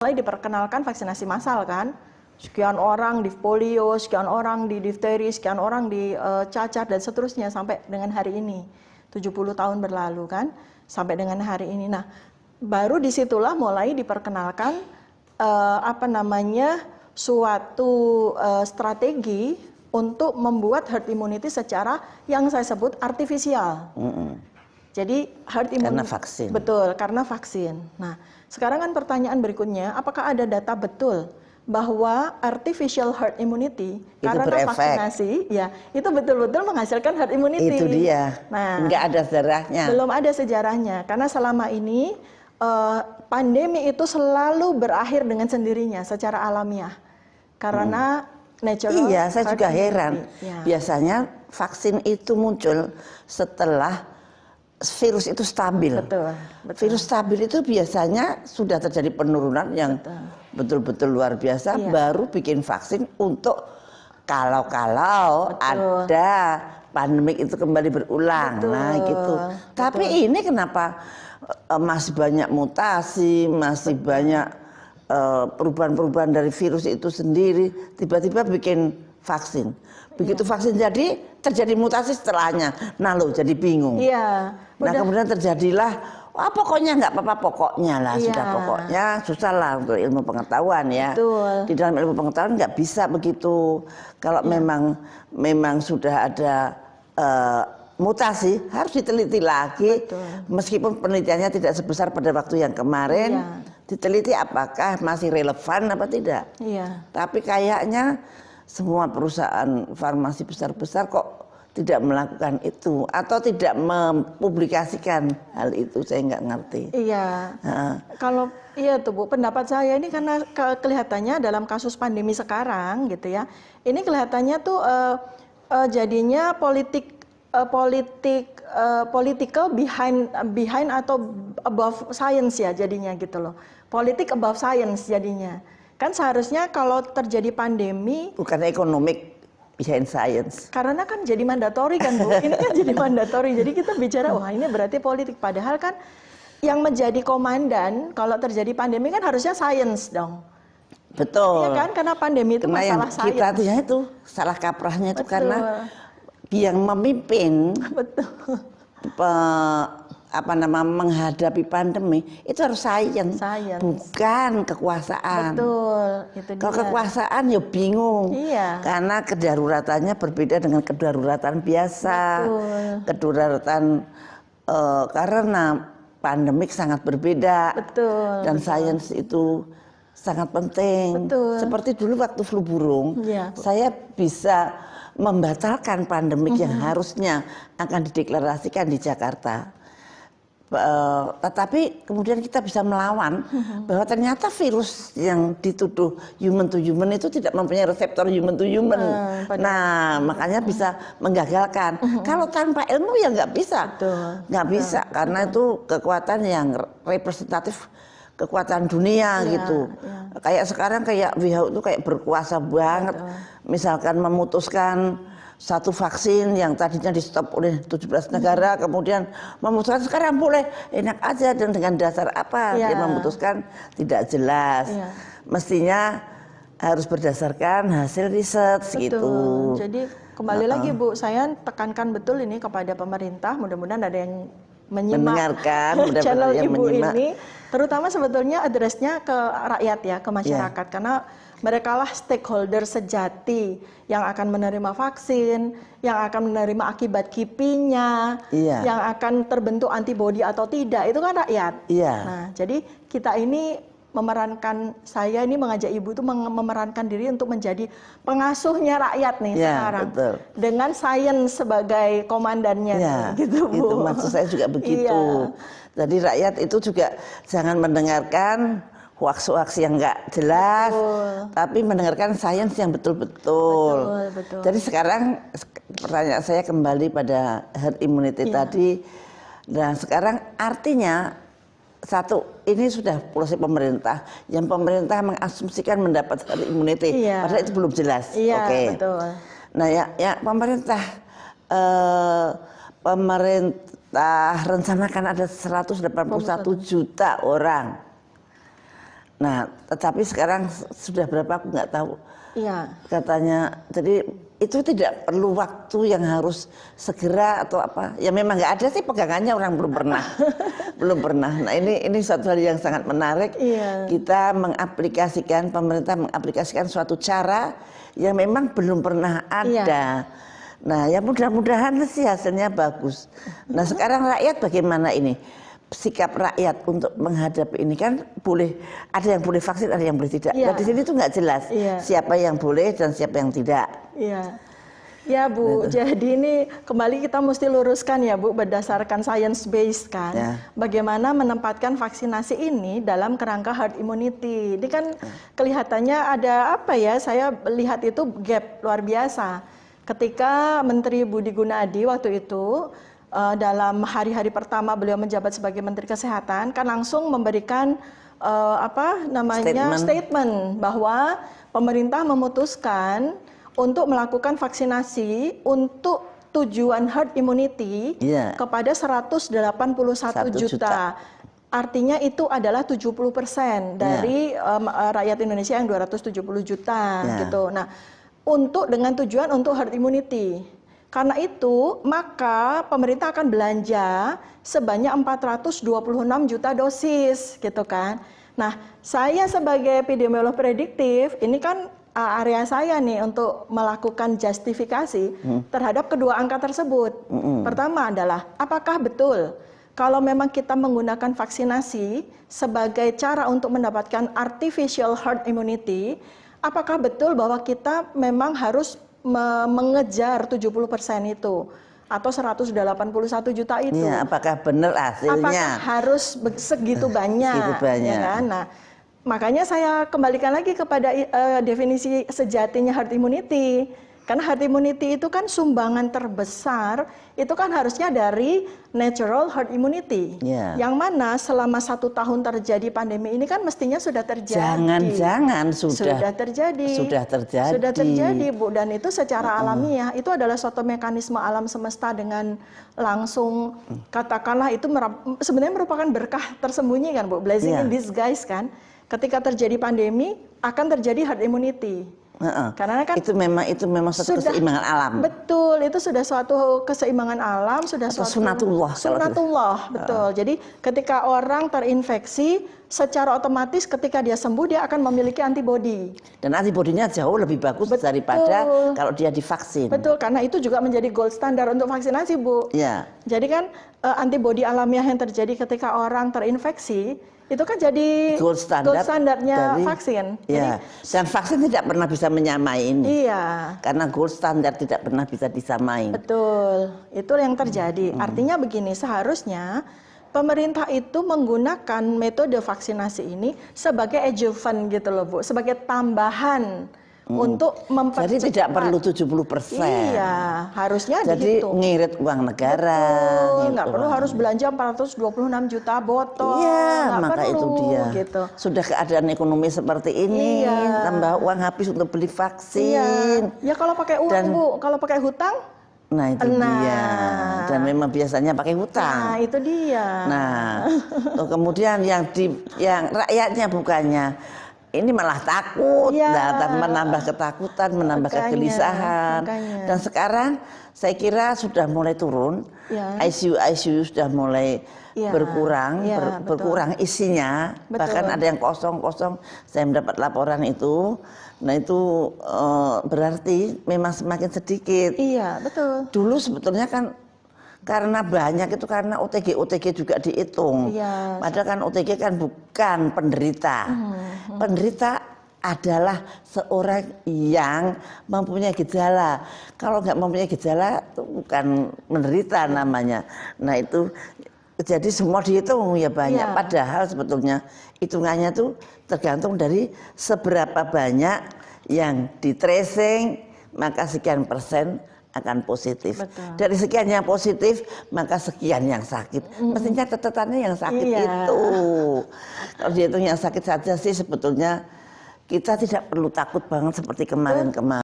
mulai diperkenalkan vaksinasi massal kan. Sekian orang di polio, sekian orang di difteri, sekian orang di cacar dan seterusnya sampai dengan hari ini. 70 tahun berlalu kan sampai dengan hari ini. Nah, baru disitulah mulai diperkenalkan suatu strategi untuk membuat herd immunity secara yang saya sebut artifisial. Jadi herd immunity karena vaksin. Betul, karena vaksin. Nah, sekarang kan pertanyaan berikutnya, apakah ada data betul bahwa artificial herd immunity itu karena berefek. vaksinasi, ya itu betul-betul menghasilkan herd immunity. Itu dia. Nah, nggak ada sejarahnya. belum ada sejarahnya, karena selama ini pandemi itu selalu berakhir dengan sendirinya secara alamiah, karena natural. Iya, saya juga heran. Ya. Biasanya vaksin itu muncul setelah virus itu stabil. Betul. Virus stabil itu biasanya sudah terjadi penurunan yang betul-betul luar biasa, Iya. baru bikin vaksin untuk kalau ada pandemik itu kembali berulang. Betul. Nah gitu. Tapi ini kenapa masih banyak mutasi, masih banyak perubahan-perubahan dari virus itu sendiri, tiba-tiba bikin vaksin. Begitu vaksin jadi, terjadi mutasi setelahnya. Nah lo jadi bingung. Iya. Nah kemudian terjadilah, pokoknya nggak apa-apa pokoknya lah. Iya. Sudah pokoknya susah lah untuk ilmu pengetahuan ya. Betul. Di dalam ilmu pengetahuan nggak bisa begitu. Kalau memang sudah ada mutasi, harus diteliti lagi. Betul. Meskipun penelitiannya tidak sebesar pada waktu yang kemarin. Iya. Diteliti apakah masih relevan apa tidak. Iya. Tapi kayaknya semua perusahaan farmasi besar-besar kok tidak melakukan itu atau tidak mempublikasikan hal itu, saya nggak ngerti. Iya. Kalau iya tuh Bu, pendapat saya ini karena kelihatannya dalam kasus pandemi sekarang gitu ya, ini kelihatannya tuh jadinya political behind atau above science ya jadinya gitu loh. Politik above science jadinya. Kan seharusnya kalau terjadi pandemi bukan economic behind science. Karena kan jadi mandatori kan Bu. Ini kan jadi mandatori. Jadi kita bicara wah ini berarti politik, padahal kan yang menjadi komandan kalau terjadi pandemi kan harusnya science dong. Betul. Iya kan, karena pandemi itu masalah sains. Kita itu salah kaprahnya itu karena yang memimpin menghadapi pandemi itu harus sains, bukan kekuasaan. Betul, itu dia. Kalau kekuasaan ya bingung, karena kedaruratannya berbeda dengan kedaruratan biasa. Betul. Kedaruratan karena pandemik sangat berbeda. Betul. Dan sains itu sangat penting. Betul. Seperti dulu waktu flu burung, saya bisa membatalkan pandemik yang harusnya akan dideklarasikan di Jakarta. Tetapi kemudian kita bisa melawan bahwa ternyata virus yang dituduh human to human itu tidak mempunyai reseptor human to human. Nah makanya bisa menggagalkan. Kalau tanpa ilmu ya nggak bisa, nggak bisa karena itu kekuatan yang representatif, kekuatan dunia gitu. Kayak sekarang kayak WHO itu kayak berkuasa banget. Misalkan memutuskan satu vaksin yang tadinya di stop oleh 17 negara, kemudian memutuskan sekarang boleh, enak aja, dan dengan dasar apa dia memutuskan tidak jelas. Mestinya harus berdasarkan hasil riset gitu. Jadi kembali lagi Bu, saya tekankan betul ini kepada pemerintah, mudah-mudahan ada yang mendengarkan channel Ibu ini, terutama sebetulnya addressnya ke rakyat ya, ke masyarakat, karena merekalah stakeholder sejati yang akan menerima vaksin, yang akan menerima akibat kipinya, yang akan terbentuk antibodi atau tidak, itu kan rakyat. Nah, jadi kita ini memerankan, saya ini mengajak Ibu itu memerankan diri untuk menjadi pengasuhnya rakyat nih sekarang. Betul. Dengan sains sebagai komandannya. Gitu Bu. Itu maksud saya juga begitu. Jadi rakyat itu juga jangan mendengarkan hoax-hoax yang nggak jelas, tapi mendengarkan sains yang betul-betul. Jadi sekarang pertanyaan saya kembali pada herd immunity tadi. Nah sekarang artinya satu, ini sudah polisi pemerintah, yang pemerintah mengasumsikan mendapat herd immunity, padahal itu belum jelas. Betul. Nah ya pemerintah rencanakan ada 181 juta orang Nah, tetapi sekarang sudah berapa aku nggak tahu. Iya. Katanya, jadi itu tidak perlu waktu yang harus segera atau apa. Ya memang nggak ada sih pegangannya, orang belum pernah. Belum pernah. Nah ini suatu hal yang sangat menarik. Iya. Kita mengaplikasikan, pemerintah mengaplikasikan suatu cara yang memang belum pernah ada. Iya. Nah ya mudah-mudahan sih hasilnya bagus. Nah sekarang rakyat bagaimana ini? Sikap rakyat untuk menghadapi ini kan boleh, ada yang boleh vaksin, ada yang boleh tidak. Nah di sini tuh nggak jelas siapa yang boleh dan siapa yang tidak. Iya. Ya Bu, jadi ini kembali kita mesti luruskan ya Bu, berdasarkan science based kan, bagaimana menempatkan vaksinasi ini dalam kerangka herd immunity. Ini kan kelihatannya ada apa ya, saya lihat itu gap luar biasa. Ketika Menteri Budi Gunadi waktu itu, dalam hari-hari pertama beliau menjabat sebagai Menteri Kesehatan, kan langsung memberikan statement bahwa pemerintah memutuskan untuk melakukan vaksinasi untuk tujuan herd immunity kepada 181 juta. Artinya itu adalah 70% dari rakyat Indonesia yang 270 juta gitu. Nah, dengan tujuan untuk herd immunity. Karena itu, maka pemerintah akan belanja sebanyak 426 juta dosis, gitu kan. Nah, saya sebagai epidemiolog prediktif, ini kan area saya nih untuk melakukan justifikasi terhadap kedua angka tersebut. Pertama adalah, apakah betul kalau memang kita menggunakan vaksinasi sebagai cara untuk mendapatkan artificial herd immunity, apakah betul bahwa kita memang harus mengejar 70% itu atau 181 juta itu? Ya, apakah benar hasilnya? Apakah harus segitu banyak? Segitu banyak. Ya kan? Nah, makanya saya kembalikan lagi kepada definisi sejatinya herd immunity. Karena herd immunity itu kan sumbangan terbesar, itu kan harusnya dari natural herd immunity. Yang mana selama 1 tahun terjadi pandemi ini kan mestinya sudah terjadi. Jangan-jangan sudah terjadi. Sudah terjadi. Sudah terjadi, Bu. Dan itu secara alamiah, itu adalah suatu mekanisme alam semesta dengan langsung, katakanlah itu sebenarnya merupakan berkah tersembunyi kan, Bu. Blessing in disguise kan. Ketika terjadi pandemi, akan terjadi herd immunity. Karena kan itu memang suatu keseimbangan alam. Betul, itu sudah suatu keseimbangan alam, sudah suatu sunatullah, betul. Jadi ketika orang terinfeksi, secara otomatis ketika dia sembuh dia akan memiliki antibodi. Dan antibodinya jauh lebih bagus daripada kalau dia divaksin. Betul, karena itu juga menjadi gold standar untuk vaksinasi, Bu. Jadi kan antibodi alamiah yang terjadi ketika orang terinfeksi itu kan jadi gold standarnya dari vaksin. Jadi, dan vaksin tidak pernah bisa menyamai ini. Karena gold standar tidak pernah bisa disamai. Betul, itu yang terjadi. Artinya begini, seharusnya pemerintah itu menggunakan metode vaksinasi ini sebagai adjuvant gitu loh, Bu, sebagai tambahan untuk mempercepat. Jadi tidak perlu 70%. Iya, harusnya jadi dihitung. Ngirit uang negara. Nggak perlu harus belanja 426 juta botol. Iya, maka perlu, itu dia. Gitu. Sudah keadaan ekonomi seperti ini, tambah uang habis untuk beli vaksin. Ya kalau pakai uang, Bu, kalau pakai hutang. Nah itu dia, dan memang biasanya pakai hutang. Nah itu dia. Nah, kemudian yang rakyatnya bukannya. Ini malah takut, menambah ketakutan, menambah kegelisahan. Dan sekarang saya kira sudah mulai turun, ICU sudah mulai berkurang isinya, bahkan ada yang kosong. Saya mendapat laporan itu, nah itu berarti memang semakin sedikit. Iya, betul. Dulu sebetulnya kan karena banyak itu karena OTG juga dihitung. Padahal kan OTG kan bukan penderita. Penderita adalah seorang yang mempunyai gejala. Kalau nggak mempunyai gejala itu bukan menderita namanya. Nah itu jadi semua dihitung ya banyak. Padahal sebetulnya hitungannya tuh tergantung dari seberapa banyak yang di tracing, maka sekian persen akan positif. Dari sekian yang positif, maka sekian yang sakit. Mestinya catatannya yang sakit itu. Kalau dihitung yang sakit saja sih sebetulnya kita tidak perlu takut banget seperti kemarin-kemarin.